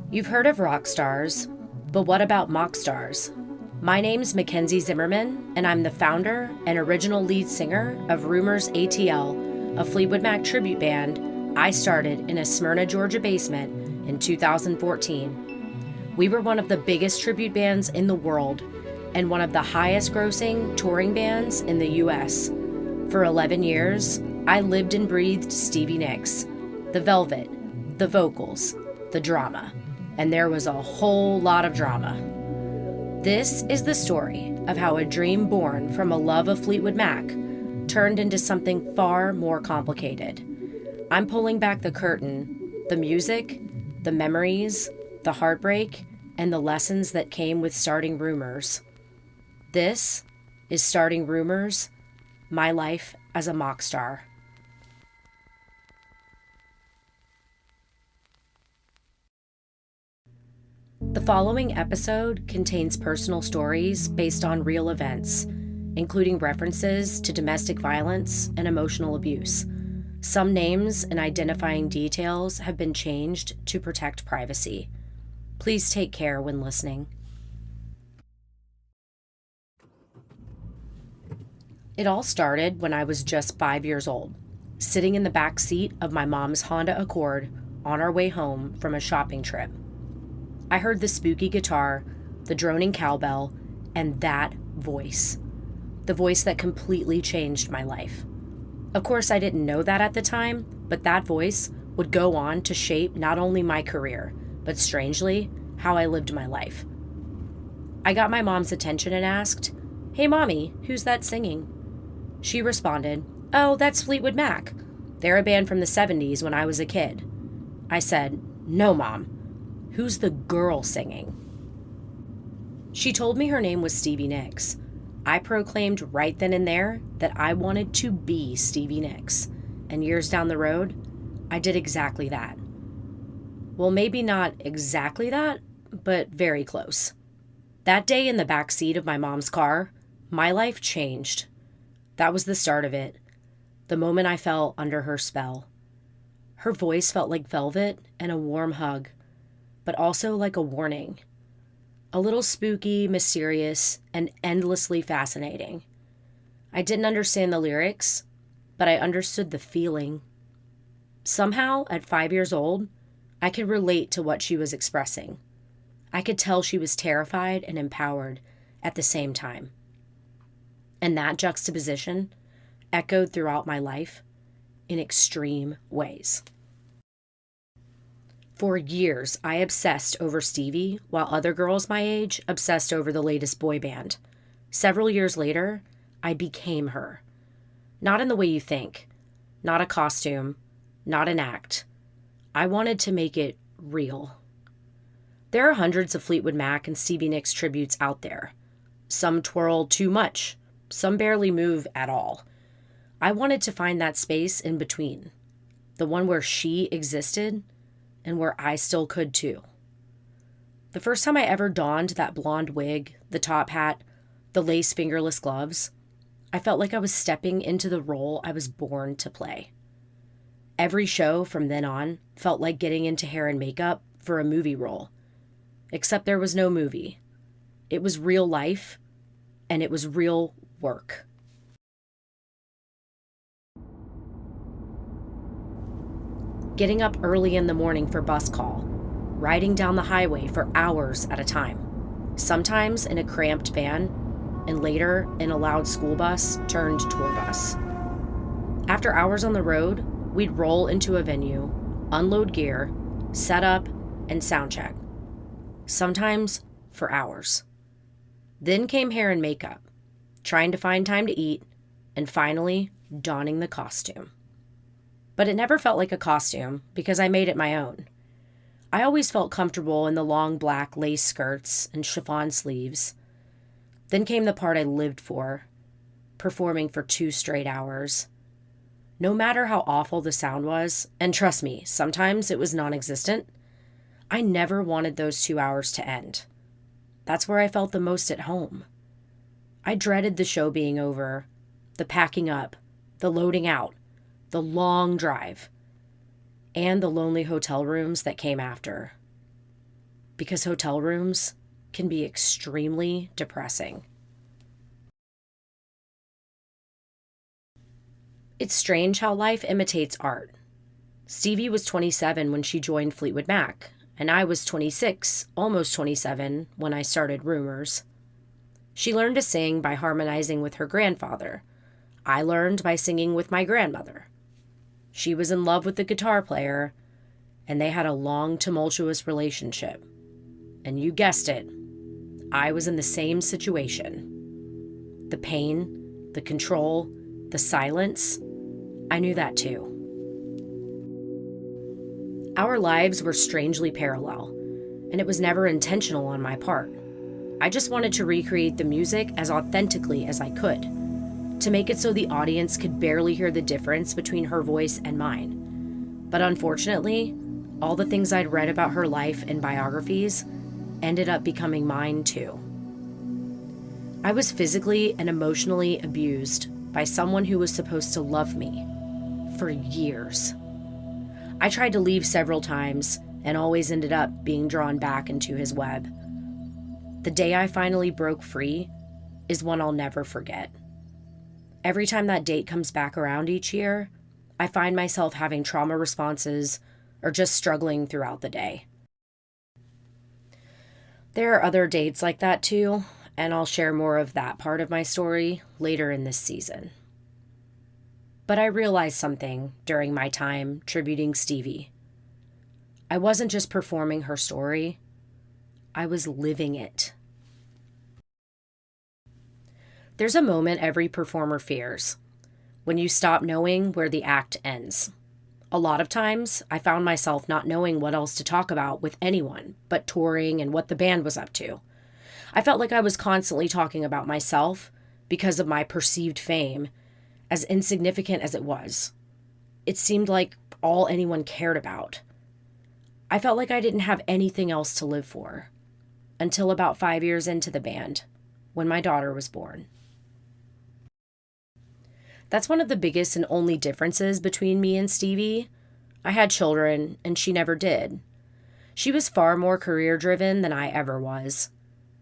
You've heard of rock stars, but what about Mockstars? My name's Mekenzie Zimmerman, and I'm the founder and original lead singer of Rumours ATL, a Fleetwood Mac tribute band I started in a Smyrna, Georgia basement in 2014. We were one of the biggest tribute bands in the world and one of the highest grossing touring bands in the US. For 11 years, I lived and breathed Stevie Nicks, the velvet, the vocals, the drama. And there was a whole lot of drama. This is the story of how a dream born from a love of Fleetwood Mac turned into something far more complicated. I'm pulling back the curtain, the music, the memories, the heartbreak, and the lessons that came with Starting Rumours. This is Starting Rumours, my life as a Mockstar. The following episode contains personal stories based on real events, including references to domestic violence and emotional abuse. Some names and identifying details have been changed to protect privacy. Please take care when listening. It all started when I was just 5 years old, sitting in the back seat of my mom's Honda Accord on our way home from a shopping trip. I heard the spooky guitar, the droning cowbell, and that voice. The voice that completely changed my life. Of course, I didn't know that at the time, but that voice would go on to shape not only my career, but strangely, how I lived my life. I got my mom's attention and asked, "Hey, Mommy, who's that singing?" She responded, "Oh, that's Fleetwood Mac. They're a band from the 70s when I was a kid." I said, "No, Mom. Who's the girl singing?" She told me her name was Stevie Nicks. I proclaimed right then and there that I wanted to be Stevie Nicks. And years down the road, I did exactly that. Well, maybe not exactly that, but very close. That day in the back seat of my mom's car, my life changed. That was the start of it. The moment I fell under her spell. Her voice felt like velvet and a warm hug, but also like a warning. A little spooky, mysterious, and endlessly fascinating. I didn't understand the lyrics, but I understood the feeling. Somehow, at 5 years old, I could relate to what she was expressing. I could tell she was terrified and empowered at the same time. And that juxtaposition echoed throughout my life in extreme ways. For years, I obsessed over Stevie, while other girls my age obsessed over the latest boy band. Several years later, I became her. Not in the way you think. Not a costume. Not an act. I wanted to make it real. There are hundreds of Fleetwood Mac and Stevie Nicks tributes out there. Some twirl too much. Some barely move at all. I wanted to find that space in between. The one where she existed and where I still could too. The first time I ever donned that blonde wig, the top hat, the lace fingerless gloves, I felt like I was stepping into the role I was born to play. Every show from then on felt like getting into hair and makeup for a movie role. Except there was no movie. It was real life, and it was real work. Getting up early in the morning for bus call, riding down the highway for hours at a time, sometimes in a cramped van, and later in a loud school bus turned tour bus. After hours on the road, we'd roll into a venue, unload gear, set up, and sound check. Sometimes for hours. Then came hair and makeup, trying to find time to eat, and finally donning the costume. But it never felt like a costume because I made it my own. I always felt comfortable in the long black lace skirts and chiffon sleeves. Then came the part I lived for, performing for 2 straight hours. No matter how awful the sound was, and trust me, sometimes it was non-existent, I never wanted those 2 hours to end. That's where I felt the most at home. I dreaded the show being over, the packing up, the loading out, the long drive, and the lonely hotel rooms that came after. because hotel rooms can be extremely depressing. It's strange how life imitates art. Stevie was 27 when she joined Fleetwood Mac, and I was 26, almost 27, when I started Rumours. She learned to sing by harmonizing with her grandfather. I learned by singing with my grandmother. She was in love with the guitar player, and they had a long, tumultuous relationship. And you guessed it, I was in the same situation. The pain, the control, the silence, I knew that too. Our lives were strangely parallel, and it was never intentional on my part. I just wanted to recreate the music as authentically as I could, to make it so the audience could barely hear the difference between her voice and mine. But unfortunately, all the things I'd read about her life and biographies ended up becoming mine too. I was physically and emotionally abused by someone who was supposed to love me for years. I tried to leave several times and always ended up being drawn back into his web. The day I finally broke free is one I'll never forget. Every time that date comes back around each year, I find myself having trauma responses or just struggling throughout the day. There are other dates like that too, and I'll share more of that part of my story later in this season. But I realized something during my time tributing Stevie. I wasn't just performing her story, I was living it. There's a moment every performer fears, when you stop knowing where the act ends. A lot of times, I found myself not knowing what else to talk about with anyone but touring and what the band was up to. I felt like I was constantly talking about myself because of my perceived fame, as insignificant as it was. It seemed like all anyone cared about. I felt like I didn't have anything else to live for, until about 5 years into the band, when my daughter was born. That's one of the biggest and only differences between me and Stevie. I had children, and she never did. She was far more career-driven than I ever was.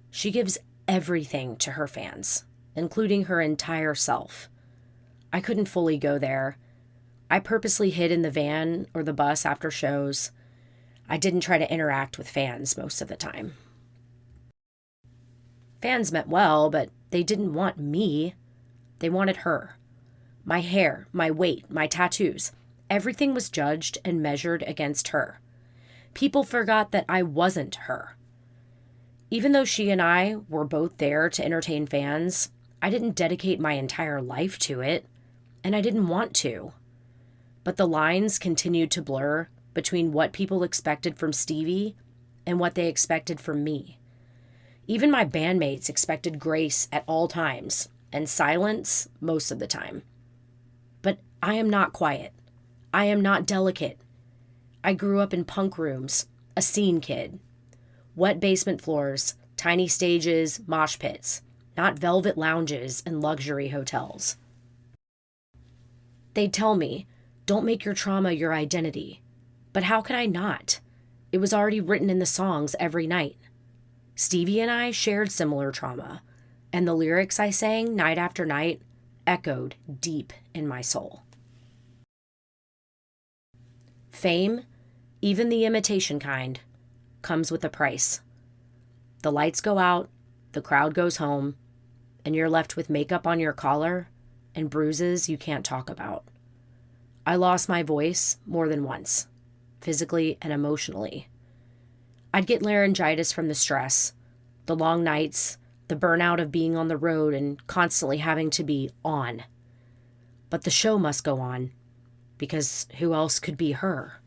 She gives everything to her fans, including her entire self. I couldn't fully go there. I purposely hid in the van or the bus after shows. I didn't try to interact with fans most of the time. Fans meant well, but they didn't want me. They wanted her. My hair, my weight, my tattoos, everything was judged and measured against her. People forgot that I wasn't her. Even though she and I were both there to entertain fans, I didn't dedicate my entire life to it. And I didn't want to. But the lines continued to blur between what people expected from Stevie and what they expected from me. Even my bandmates expected grace at all times and silence most of the time. But I am not quiet. I am not delicate. I grew up in punk rooms, a scene kid. Wet basement floors, tiny stages, mosh pits, not velvet lounges and luxury hotels. They'd tell me, don't make your trauma your identity. But how could I not? It was already written in the songs every night. Stevie and I shared similar trauma, and the lyrics I sang night after night echoed deep in my soul. Fame, even the imitation kind, comes with a price. The lights go out, the crowd goes home, and you're left with makeup on your collar and bruises you can't talk about. I lost my voice more than once, physically and emotionally. I'd get laryngitis from the stress, the long nights, the burnout of being on the road and constantly having to be on. But the show must go on, because who else could be her?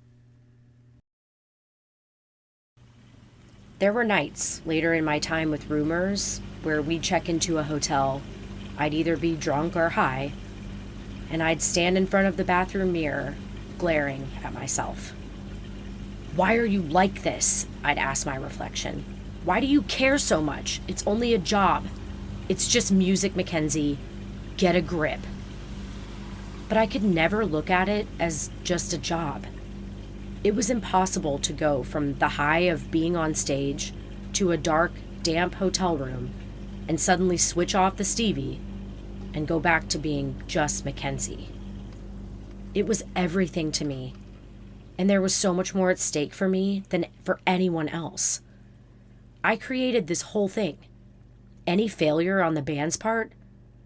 There were nights later in my time with Rumours where we'd check into a hotel. I'd either be drunk or high, and I'd stand in front of the bathroom mirror, glaring at myself. Why are you like this? I'd ask my reflection. Why do you care so much? It's only a job. It's just music, Mekenzie. Get a grip. But I could never look at it as just a job. It was impossible to go from the high of being on stage to a dark, damp hotel room and suddenly switch off the Stevie and go back to being just Mekenzie. It was everything to me, and there was so much more at stake for me than for anyone else. I created this whole thing. Any failure on the band's part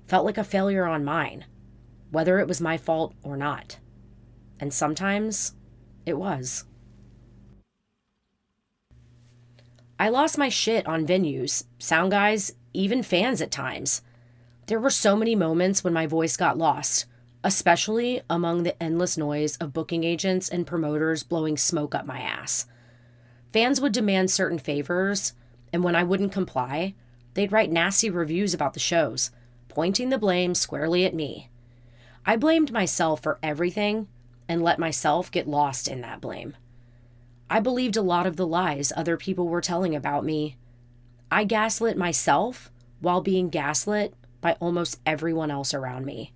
felt like a failure on mine, whether it was my fault or not. And sometimes it was. I lost my shit on venues, sound guys, even fans at times. There were so many moments when my voice got lost, especially among the endless noise of booking agents and promoters blowing smoke up my ass. Fans would demand certain favors, and when I wouldn't comply, they'd write nasty reviews about the shows, pointing the blame squarely at me. I blamed myself for everything and let myself get lost in that blame. I believed a lot of the lies other people were telling about me. I gaslit myself while being gaslit by almost everyone else around me.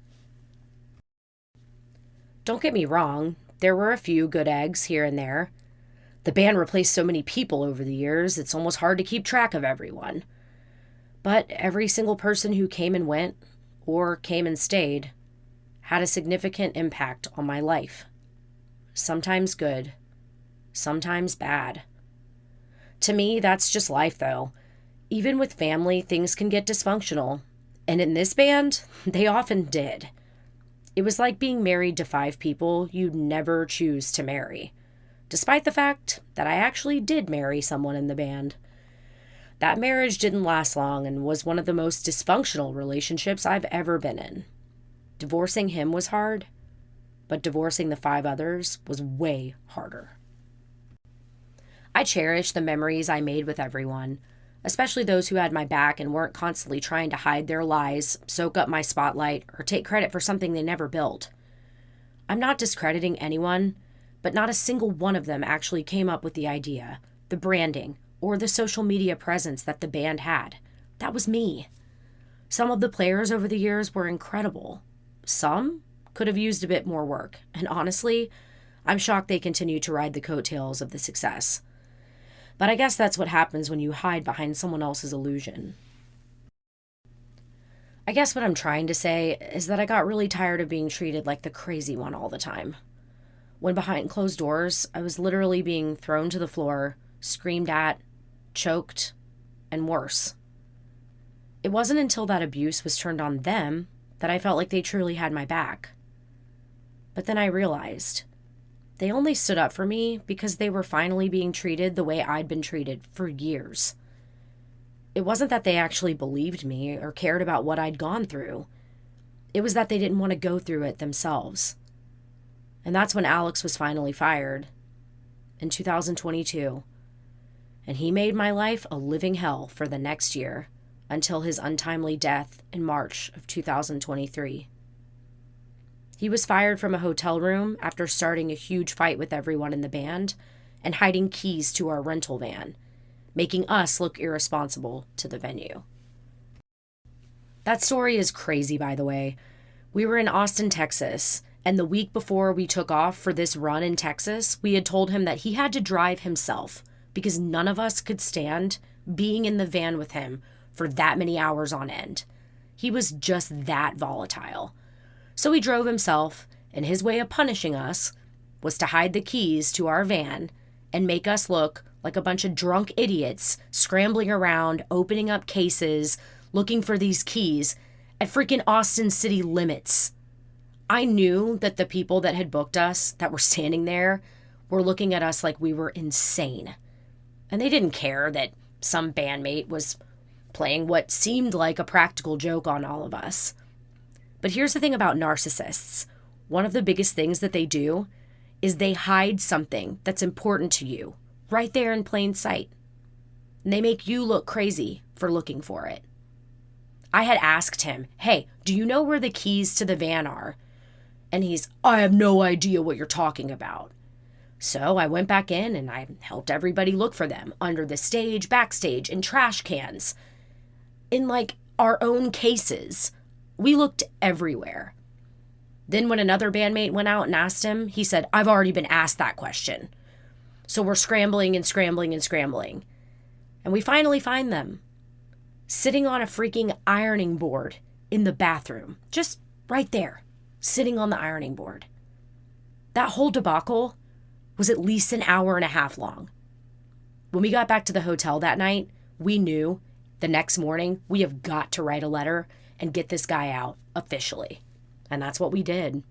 Don't get me wrong, there were a few good eggs here and there. The band replaced so many people over the years, it's almost hard to keep track of everyone. But every single person who came and went, or came and stayed, had a significant impact on my life. Sometimes good, sometimes bad. To me, that's just life, though. Even with family, things can get dysfunctional. And in this band, they often did. It was like being married to 5 people you'd never choose to marry, despite the fact that I actually did marry someone in the band. That marriage didn't last long and was one of the most dysfunctional relationships I've ever been in. Divorcing him was hard, but divorcing the 5 others was way harder. I cherish the memories I made with everyone, especially those who had my back and weren't constantly trying to hide their lies, soak up my spotlight, or take credit for something they never built. I'm not discrediting anyone, but not a single one of them actually came up with the idea, the branding, or the social media presence that the band had. That was me. Some of the players over the years were incredible. Some could have used a bit more work, and honestly, I'm shocked they continue to ride the coattails of the success. But I guess that's what happens when you hide behind someone else's illusion. I guess what I'm trying to say is that I got really tired of being treated like the crazy one all the time. When behind closed doors, I was literally being thrown to the floor, screamed at, choked, and worse. It wasn't until that abuse was turned on them that I felt like they truly had my back. But then I realized they only stood up for me because they were finally being treated the way I'd been treated for years. It wasn't that they actually believed me or cared about what I'd gone through. It was that they didn't want to go through it themselves. And that's when Alex was finally fired, in 2022. And he made my life a living hell for the next year, until his untimely death in March of 2023. He was fired from a hotel room after starting a huge fight with everyone in the band and hiding keys to our rental van, making us look irresponsible to the venue. That story is crazy, by the way. We were in Austin, Texas, and the week before we took off for this run in Texas, we had told him that he had to drive himself because none of us could stand being in the van with him for that many hours on end. He was just that volatile. So he drove himself, and his way of punishing us was to hide the keys to our van and make us look like a bunch of drunk idiots scrambling around, opening up cases, looking for these keys at freaking Austin city limits. I knew that the people that had booked us, that were standing there, were looking at us like we were insane. And they didn't care that some bandmate was playing what seemed like a practical joke on all of us. But here's the thing about narcissists. One of the biggest things that they do is they hide something that's important to you right there in plain sight. And they make you look crazy for looking for it. I had asked him, hey, do you know where the keys to the van are? And I have no idea what you're talking about. So I went back in and I helped everybody look for them under the stage, backstage, in trash cans. In our own cases. We looked everywhere. Then when another bandmate went out and asked him, he said, I've already been asked that question. So we're scrambling and scrambling and scrambling. And we finally find them sitting on a freaking ironing board in the bathroom. Just right there, sitting on the ironing board. That whole debacle was at least an hour and a half long. When we got back to the hotel that night, we knew the next morning we have got to write a letter and get this guy out officially. And that's what we did.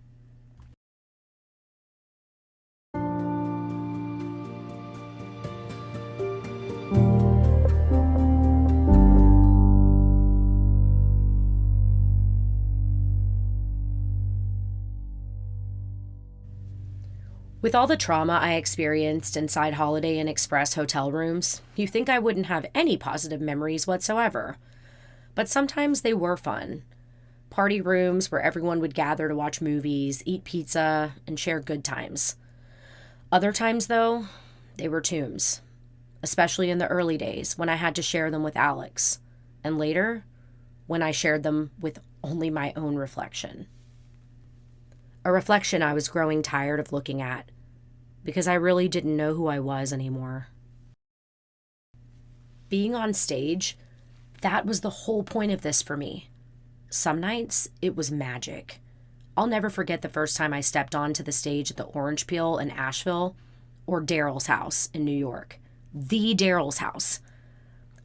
With all the trauma I experienced inside Holiday Inn Express hotel rooms, you think I wouldn't have any positive memories whatsoever. But sometimes they were fun. Party rooms where everyone would gather to watch movies, eat pizza, and share good times. Other times, though, they were tombs. Especially in the early days when I had to share them with Alex. And later, when I shared them with only my own reflection. A reflection I was growing tired of looking at, because I really didn't know who I was anymore. Being on stage, that was the whole point of this for me. Some nights, it was magic. I'll never forget the first time I stepped onto the stage at the Orange Peel in Asheville, or Daryl's house in New York. The Daryl's house.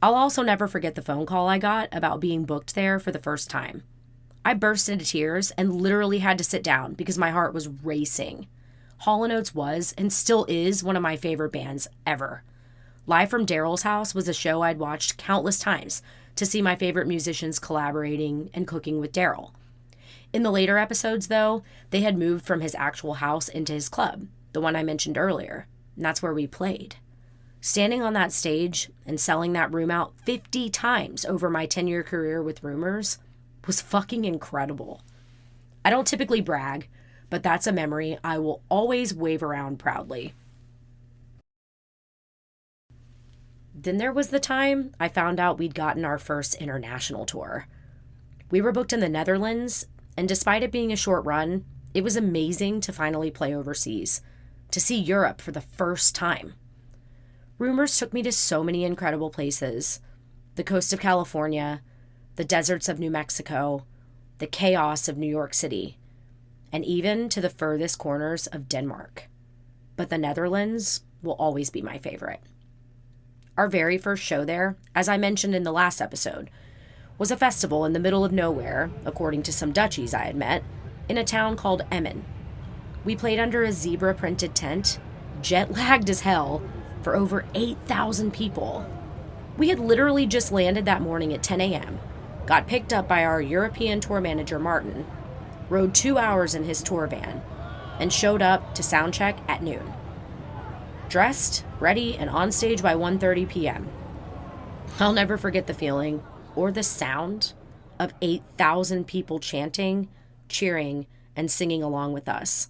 I'll also never forget the phone call I got about being booked there for the first time. I burst into tears and literally had to sit down because my heart was racing. Hall & Oates was, and still is, one of my favorite bands ever. Live from Daryl's house was a show I'd watched countless times to see my favorite musicians collaborating and cooking with Daryl. In the later episodes, though, they had moved from his actual house into his club, the one I mentioned earlier, and that's where we played. Standing on that stage and selling that room out 50 times over my 10-year career with Rumours was fucking incredible. I don't typically brag, but that's a memory I will always wave around proudly. Then there was the time I found out we'd gotten our first international tour. We were booked in the Netherlands, and despite it being a short run, it was amazing to finally play overseas, to see Europe for the first time. Rumours took me to so many incredible places. The coast of California, the deserts of New Mexico, the chaos of New York City, and even to the furthest corners of Denmark. But the Netherlands will always be my favorite. Our very first show there, as I mentioned in the last episode, was a festival in the middle of nowhere, according to some Dutchies I had met, in a town called Emmen. We played under a zebra-printed tent, jet-lagged as hell, for over 8,000 people. We had literally just landed that morning at 10 a.m., got picked up by our European tour manager, Martin, rode 2 hours in his tour van, and showed up to soundcheck at noon. Dressed, ready, and on stage by 1:30 p.m. I'll never forget the feeling or the sound of 8,000 people chanting, cheering, and singing along with us.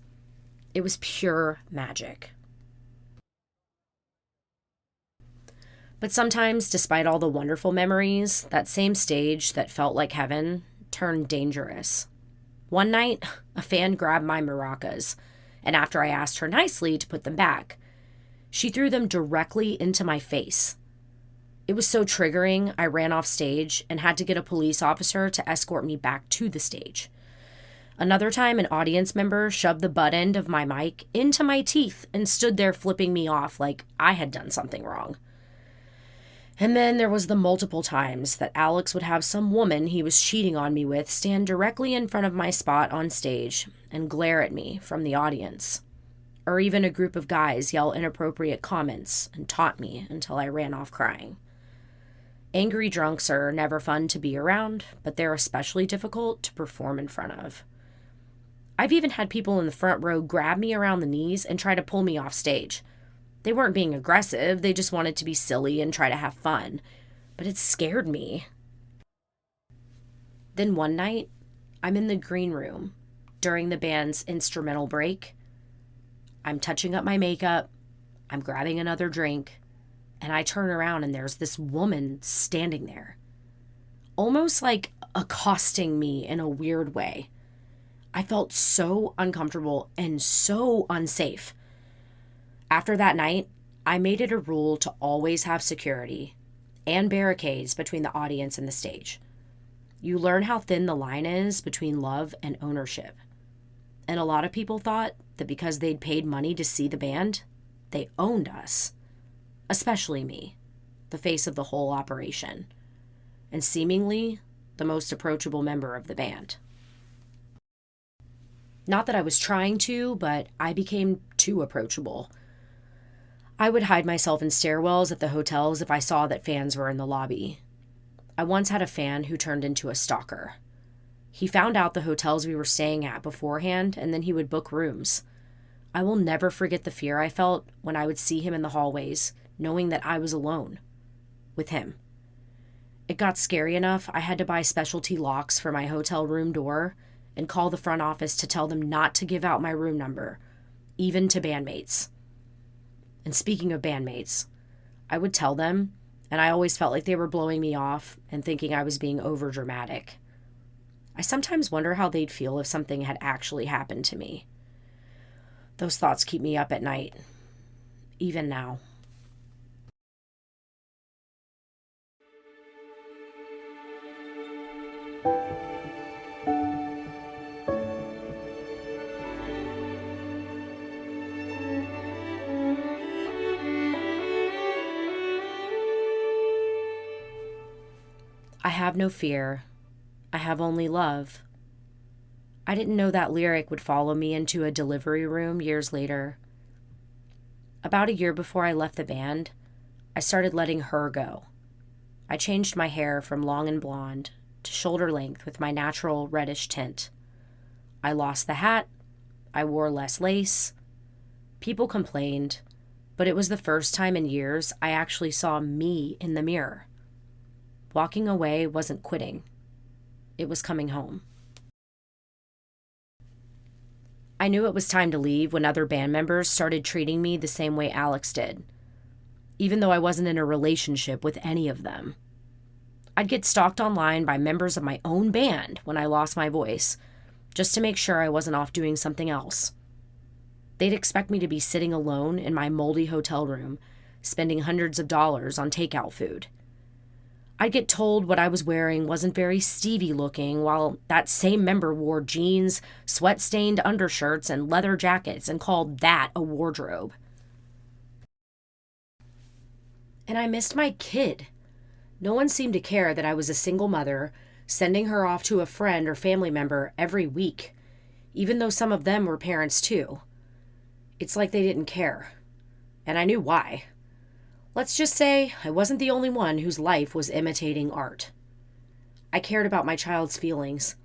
It was pure magic. But sometimes, despite all the wonderful memories, that same stage that felt like heaven turned dangerous. One night, a fan grabbed my maracas, and after I asked her nicely to put them back, she threw them directly into my face. It was so triggering, I ran off stage and had to get a police officer to escort me back to the stage. Another time, an audience member shoved the butt end of my mic into my teeth and stood there flipping me off like I had done something wrong. And then there was the multiple times that Alex would have some woman he was cheating on me with stand directly in front of my spot on stage and glare at me from the audience. Or even a group of guys yell inappropriate comments and taunt me until I ran off crying. Angry drunks are never fun to be around, but they're especially difficult to perform in front of. I've even had people in the front row grab me around the knees and try to pull me off stage. They weren't being aggressive, they just wanted to be silly and try to have fun. But it scared me. Then one night, I'm in the green room during the band's instrumental break. I'm touching up my makeup, I'm grabbing another drink, and I turn around and there's this woman standing there. Almost like accosting me in a weird way. I felt so uncomfortable and so unsafe. After that night, I made it a rule to always have security and barricades between the audience and the stage. You learn how thin the line is between love and ownership. And a lot of people thought that because they'd paid money to see the band, they owned us. Especially me, the face of the whole operation, and seemingly the most approachable member of the band. Not that I was trying to, but I became too approachable. I would hide myself in stairwells at the hotels if I saw that fans were in the lobby. I once had a fan who turned into a stalker. He found out the hotels we were staying at beforehand, and then he would book rooms. I will never forget the fear I felt when I would see him in the hallways, knowing that I was alone with him. It got scary enough I had to buy specialty locks for my hotel room door and call the front office to tell them not to give out my room number, even to bandmates. And speaking of bandmates, I would tell them, and I always felt like they were blowing me off and thinking I was being overdramatic. I sometimes wonder how they'd feel if something had actually happened to me. Those thoughts keep me up at night, even now. I have no fear. I have only love. I didn't know that lyric would follow me into a delivery room years later. About a year before I left the band, I started letting her go. I changed my hair from long and blonde to shoulder length with my natural reddish tint. I lost the hat. I wore less lace. People complained, but it was the first time in years I actually saw me in the mirror. Walking away wasn't quitting. It was coming home. I knew it was time to leave when other band members started treating me the same way Alex did, even though I wasn't in a relationship with any of them. I'd get stalked online by members of my own band when I lost my voice, just to make sure I wasn't off doing something else. They'd expect me to be sitting alone in my moldy hotel room, spending hundreds of dollars on takeout food. I'd get told what I was wearing wasn't very Stevie looking, while that same member wore jeans, sweat-stained undershirts, and leather jackets and called that a wardrobe. And I missed my kid. No one seemed to care that I was a single mother, sending her off to a friend or family member every week, even though some of them were parents too. It's like they didn't care. And I knew why. Let's just say I wasn't the only one whose life was imitating art. I cared about my child's feelings.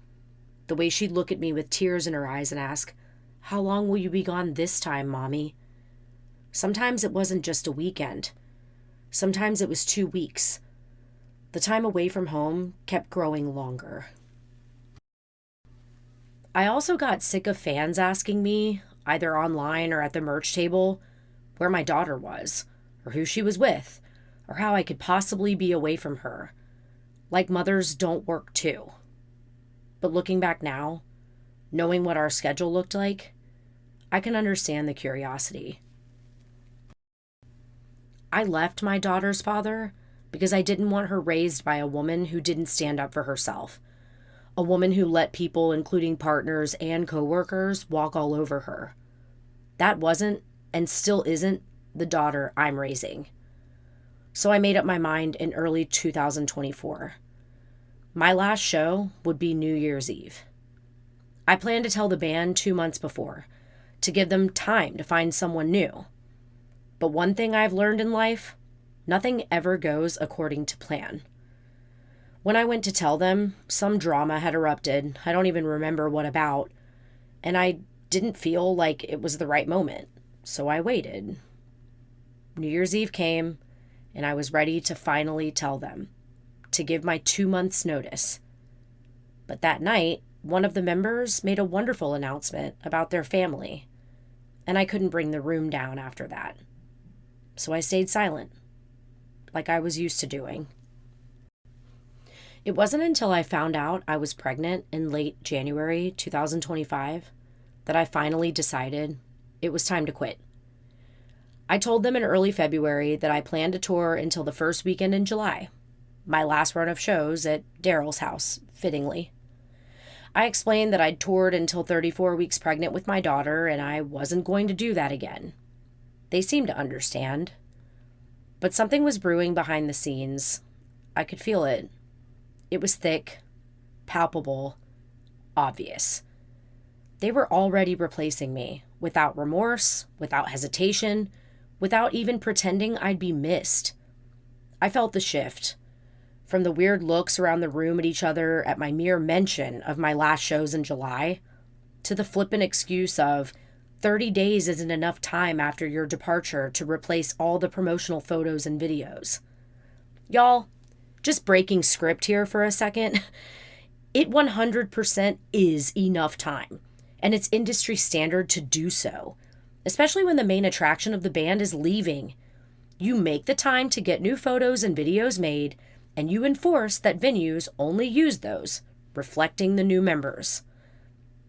The way she'd look at me with tears in her eyes and ask, "How long will you be gone this time, Mommy?" Sometimes it wasn't just a weekend. Sometimes it was 2 weeks. The time away from home kept growing longer. I also got sick of fans asking me, either online or at the merch table, where my daughter was, or who she was with, or how I could possibly be away from her. Like mothers don't work too. But looking back now, knowing what our schedule looked like, I can understand the curiosity. I left my daughter's father because I didn't want her raised by a woman who didn't stand up for herself. A woman who let people, including partners and coworkers, walk all over her. That wasn't, and still isn't, the daughter I'm raising. So I made up my mind in early 2024. My last show would be New Year's Eve. I planned to tell the band 2 months before, to give them time to find someone new. But one thing I've learned in life, nothing ever goes according to plan. When I went to tell them, some drama had erupted. I don't even remember what about, and I didn't feel like it was the right moment, so I waited. New Year's Eve came, and I was ready to finally tell them, to give my 2 months' notice. But that night, one of the members made a wonderful announcement about their family, and I couldn't bring the room down after that. So I stayed silent, like I was used to doing. It wasn't until I found out I was pregnant in late January 2025 that I finally decided it was time to quit. I told them in early February that I planned to tour until the first weekend in July, my last run of shows at Daryl's house, fittingly. I explained that I'd toured until 34 weeks pregnant with my daughter and I wasn't going to do that again. They seemed to understand. But something was brewing behind the scenes. I could feel it. It was thick, palpable, obvious. They were already replacing me, without remorse, without hesitation, without even pretending I'd be missed. I felt the shift. From the weird looks around the room at each other at my mere mention of my last shows in July, to the flippant excuse of 30 days isn't enough time after your departure to replace all the promotional photos and videos. Y'all, just breaking script here for a second, it 100% is enough time, and it's industry standard to do so, especially when the main attraction of the band is leaving. You make the time to get new photos and videos made, and you enforce that venues only use those, reflecting the new members.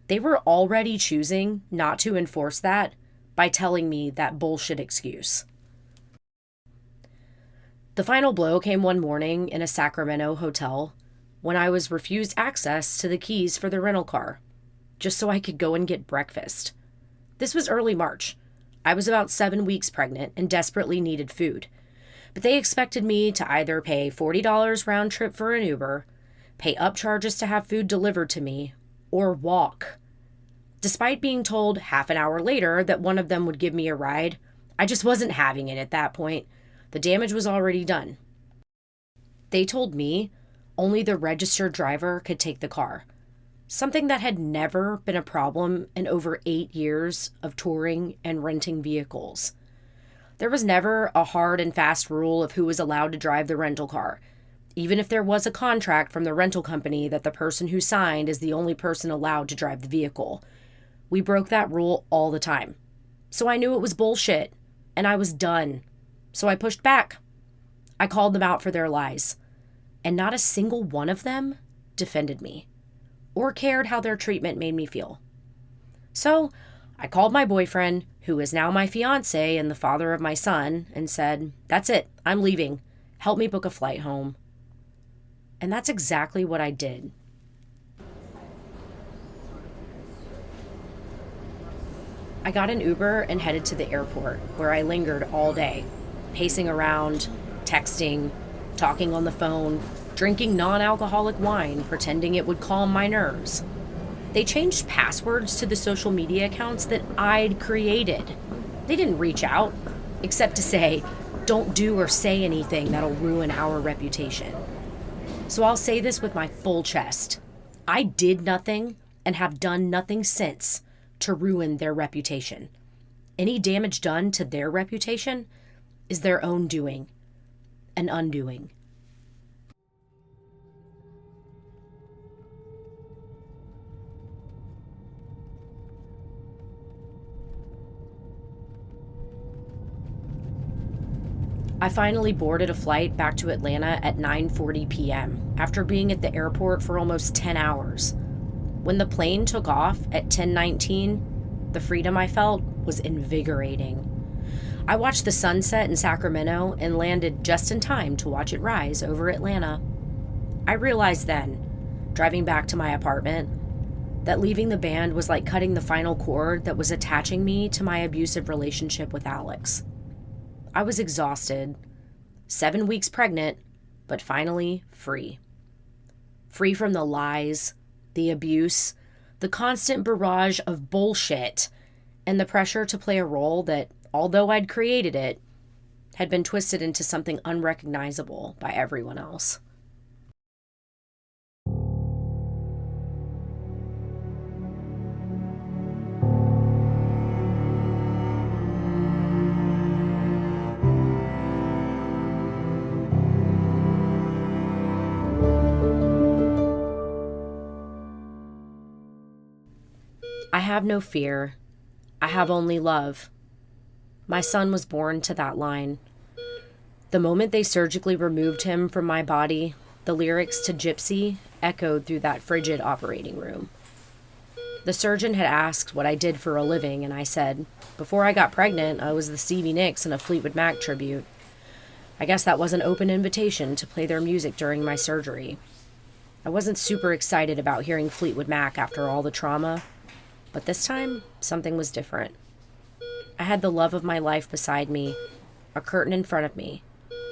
They were already choosing not to enforce that by telling me that bullshit excuse. The final blow came one morning in a Sacramento hotel when I was refused access to the keys for the rental car, just so I could go and get breakfast. This was early March. I was about 7 weeks pregnant and desperately needed food. But they expected me to either pay $40 round trip for an Uber, pay upcharges to have food delivered to me, or walk. Despite being told half an hour later that one of them would give me a ride, I just wasn't having it at that point. The damage was already done. They told me only the registered driver could take the car, something that had never been a problem in over 8 years of touring and renting vehicles. There was never a hard and fast rule of who was allowed to drive the rental car, even if there was a contract from the rental company that the person who signed is the only person allowed to drive the vehicle. We broke that rule all the time. So I knew it was bullshit, and I was done. So I pushed back. I called them out for their lies, and not a single one of them defended me or cared how their treatment made me feel. So I called my boyfriend, who is now my fiance and the father of my son, and said, "That's it, I'm leaving. Help me book a flight home." And that's exactly what I did. I got an Uber and headed to the airport, where I lingered all day, pacing around, texting, talking on the phone, drinking non-alcoholic wine, pretending it would calm my nerves. They changed passwords to the social media accounts that I'd created. They didn't reach out, except to say, "Don't do or say anything that'll ruin our reputation." So I'll say this with my full chest. I did nothing and have done nothing since to ruin their reputation. Any damage done to their reputation is their own doing and undoing. I finally boarded a flight back to Atlanta at 9:40 p.m. after being at the airport for almost 10 hours. When the plane took off at 10:19, the freedom I felt was invigorating. I watched the sunset in Sacramento and landed just in time to watch it rise over Atlanta. I realized then, driving back to my apartment, that leaving the band was like cutting the final cord that was attaching me to my abusive relationship with Alex. I was exhausted, 7 weeks pregnant, but finally free. Free from the lies, the abuse, the constant barrage of bullshit, and the pressure to play a role that, although I'd created it, had been twisted into something unrecognizable by everyone else. I have no fear. I have only love. My son was born to that line. The moment they surgically removed him from my body, the lyrics to Gypsy echoed through that frigid operating room. The surgeon had asked what I did for a living, and I said, before I got pregnant, I was the Stevie Nicks in a Fleetwood Mac tribute. I guess that was an open invitation to play their music during my surgery. I wasn't super excited about hearing Fleetwood Mac after all the trauma, but this time, something was different. I had the love of my life beside me, a curtain in front of me,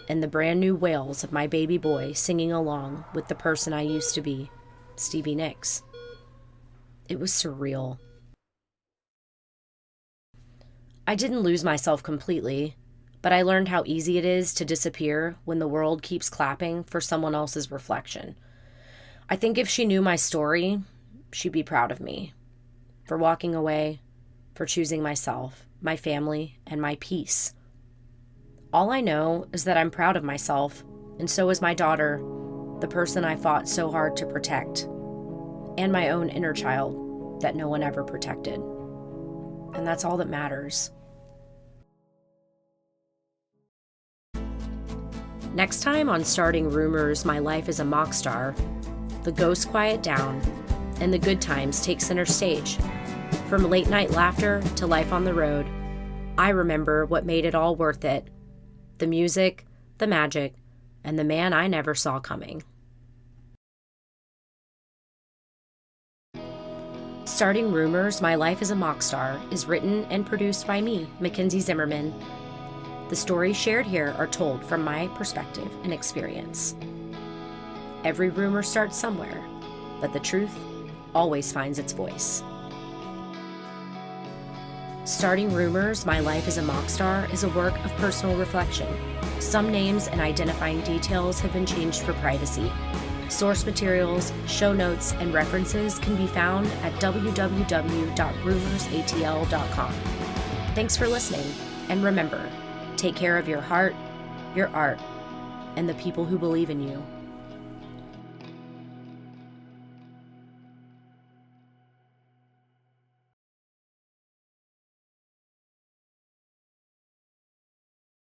and the brand new wails of my baby boy singing along with the person I used to be, Stevie Nicks. It was surreal. I didn't lose myself completely, but I learned how easy it is to disappear when the world keeps clapping for someone else's reflection. I think if she knew my story, she'd be proud of me for walking away, for choosing myself, my family, and my peace. All I know is that I'm proud of myself, and so is my daughter, the person I fought so hard to protect, and my own inner child that no one ever protected. And that's all that matters. Next time on Starting Rumours, My Life is a Mockstar, the ghosts quiet down and the good times take center stage. From late night laughter to life on the road, I remember what made it all worth it. The music, the magic, and the man I never saw coming. Starting Rumours, My Life is a Mockstar is written and produced by me, Mekenzie Zimmerman. The stories shared here are told from my perspective and experience. Every rumor starts somewhere, but the truth always finds its voice. Starting Rumours, My Life is a Mockstar is a work of personal reflection. Some names and identifying details have been changed for privacy. Source materials, show notes, and references can be found at www.rumorsatl.com. Thanks for listening, and remember, take care of your heart, your art, and the people who believe in you.